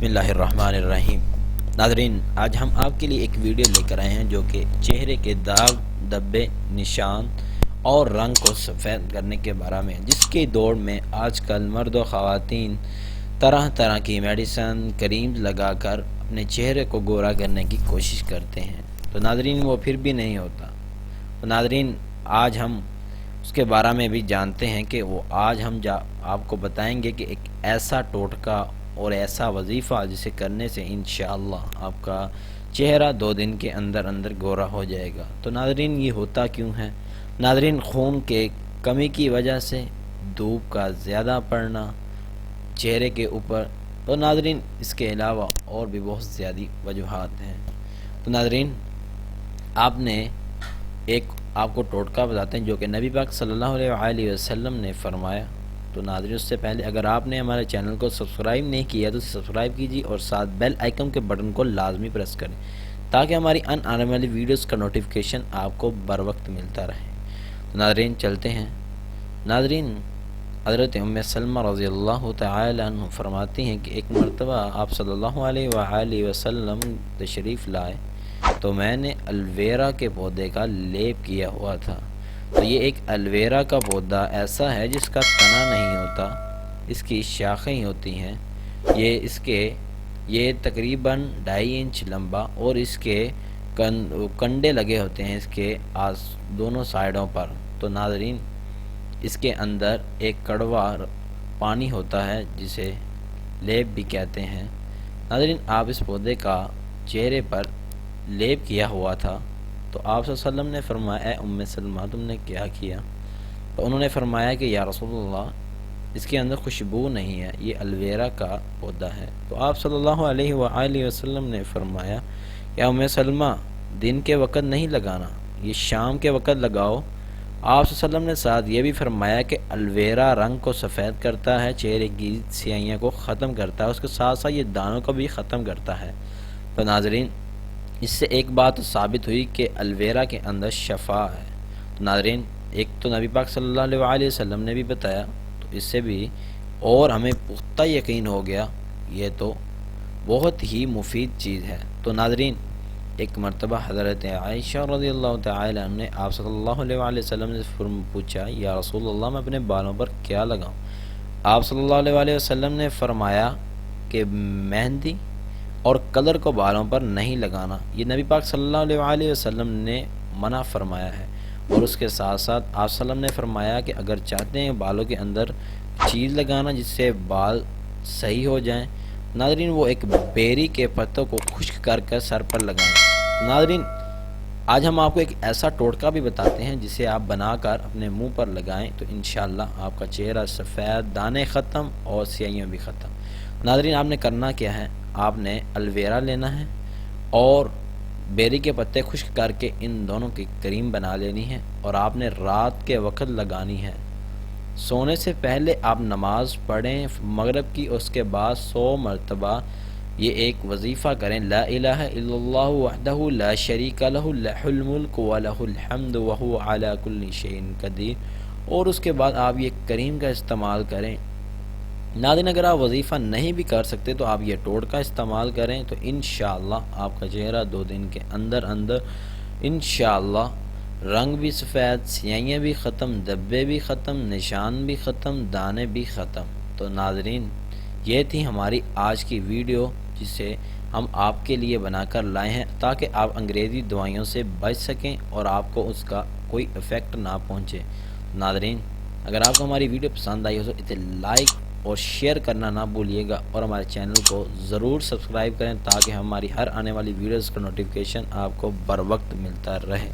بسم اللہ الرحمن الرحیم۔ ناظرین، آج ہم آپ کے لیے ایک ویڈیو لے کر آئے ہیں جو کہ چہرے کے داغ، دبے، نشان اور رنگ کو سفید کرنے کے بارے میں، جس کی دوڑ میں آج کل مرد و خواتین طرح طرح کی میڈیسن، کریم لگا کر اپنے چہرے کو گورا کرنے کی کوشش کرتے ہیں، تو ناظرین وہ پھر بھی نہیں ہوتا۔ تو ناظرین، آج ہم اس کے بارے میں بھی جانتے ہیں کہ وہ آج ہم آپ کو بتائیں گے کہ ایک ایسا ٹوٹکا اور ایسا وظیفہ جسے کرنے سے انشاءاللہ آپ کا چہرہ 2 دن کے اندر اندر گورا ہو جائے گا۔ تو ناظرین، یہ ہوتا کیوں ہے؟ ناظرین، خون کے کمی کی وجہ سے، دھوپ کا زیادہ پڑنا چہرے کے اوپر، تو ناظرین اس کے علاوہ اور بھی بہت زیادہ وجوہات ہیں۔ تو ناظرین، آپ کو ٹوٹکا بتاتے ہیں جو کہ نبی پاک صلی اللہ علیہ وسلم نے فرمایا۔ تو ناظرین، اس سے پہلے اگر آپ نے ہمارے چینل کو سبسکرائب نہیں کیا تو سبسکرائب کیجیے اور ساتھ بیل آئیکن کے بٹن کو لازمی پریس کریں تاکہ ہماری آنے والی ویڈیوز کا نوٹیفیکیشن آپ کو بر وقت ملتا رہے۔ تو ناظرین چلتے ہیں۔ ناظرین، حضرت ام سلمہ رضی اللہ تعالی عنہ فرماتی ہیں کہ ایک مرتبہ آپ صلی اللہ علیہ وآلہ وسلم تشریف لائے تو میں نے الویرا کے پودے کا لیپ کیا ہوا تھا۔ تو یہ ایک الویرا کا پودا ایسا ہے جس کا تنا نہیں ہوتا، اس کی شاخیں ہوتی ہیں۔ یہ تقریباً 2.5 انچ لمبا اور اس کے کنڈے لگے ہوتے ہیں اس کے دونوں سائیڈوں پر۔ تو ناظرین، اس کے اندر ایک کڑوا پانی ہوتا ہے جسے لیپ بھی کہتے ہیں۔ ناظرین، آپ اس پودے کا چہرے پر لیپ کیا ہوا تھا تو آپ صلی اللہ علیہ وسلم نے فرمایا، اے ام سلمہ تم نے کیا کیا؟ تو انہوں نے فرمایا کہ یا رسول اللہ، اس کے اندر خوشبو نہیں ہے، یہ الویرا کا پودا ہے۔ تو آپ صلی اللہ علیہ وآلہ وسلم نے فرمایا، یا ام سلمہ دن کے وقت نہیں لگانا، یہ شام کے وقت لگاؤ۔ آپ صلی اللہ علیہ وسلم نے ساتھ یہ بھی فرمایا کہ الویرا رنگ کو سفید کرتا ہے، چہرے کی سیاہیاں کو ختم کرتا ہے، اس کے ساتھ ساتھ یہ دانوں کو بھی ختم کرتا ہے۔ تو ناظرین، اس سے ایک بات ثابت ہوئی کہ الویرا کے اندر شفا ہے۔ تو ناظرین، ایک تو نبی پاک صلی اللہ علیہ وسلم نے بھی بتایا، تو اس سے بھی اور ہمیں پختہ یقین ہو گیا یہ تو بہت ہی مفید چیز ہے۔ تو ناظرین، ایک مرتبہ حضرت عائشہ رضی اللہ تعالی عنہ نے آپ صلی اللہ علیہ وسلم سے پوچھا، یا رسول اللہ میں اپنے بالوں پر کیا لگاؤں؟ آپ صلی اللہ علیہ وسلم نے فرمایا کہ مہندی اور کلر کو بالوں پر نہیں لگانا، یہ نبی پاک صلی اللہ علیہ وسلم نے منع فرمایا ہے۔ اور اس کے ساتھ ساتھ آپ صلی اللہ علیہ وسلم نے فرمایا کہ اگر چاہتے ہیں بالوں کے اندر چیز لگانا جس سے بال صحیح ہو جائیں، ناظرین وہ ایک بیری کے پتوں کو خشک کر کر سر پر لگائیں۔ ناظرین، آج ہم آپ کو ایک ایسا ٹوٹکا بھی بتاتے ہیں جسے آپ بنا کر اپنے منہ پر لگائیں تو انشاءاللہ آپ کا چہرہ سفید، دانے ختم اور سیاہیاں بھی ختم۔ ناظرین، آپ نے کرنا کیا ہے؟ آپ نے الویرا لینا ہے اور بیری کے پتے خشک کر کے ان دونوں کی کریم بنا لینی ہے اور آپ نے رات کے وقت لگانی ہے۔ سونے سے پہلے آپ نماز پڑھیں مغرب کی، اس کے بعد 100 مرتبہ یہ ایک وظیفہ کریں، لا الہ الا اللہ وحدہ لا شریک لہ لہ الملک ولہ الحمد وہو علی کل شیء قدیر، اور اس کے بعد آپ یہ کریم کا استعمال کریں۔ ناظرین، اگر آپ وظیفہ نہیں بھی کر سکتے تو آپ یہ ٹوٹکا استعمال کریں تو انشاءاللہ آپ کا چہرہ 2 دن کے اندر اندر انشاءاللہ رنگ بھی سفید، سیاہیاں بھی ختم، دبے بھی ختم، نشان بھی ختم، دانے بھی ختم۔ تو ناظرین، یہ تھی ہماری آج کی ویڈیو جسے ہم آپ کے لیے بنا کر لائے ہیں تاکہ آپ انگریزی دوائیوں سے بچ سکیں اور آپ کو اس کا کوئی ایفیکٹ نہ پہنچے۔ ناظرین، اگر آپ کو ہماری ویڈیو پسند آئی ہو تو اسے لائک اور شیئر کرنا نہ بھولیے گا اور ہمارے چینل کو ضرور سبسکرائب کریں تاکہ ہماری ہر آنے والی ویڈیوز کا نوٹیفیکیشن آپ کو بر وقت ملتا رہے۔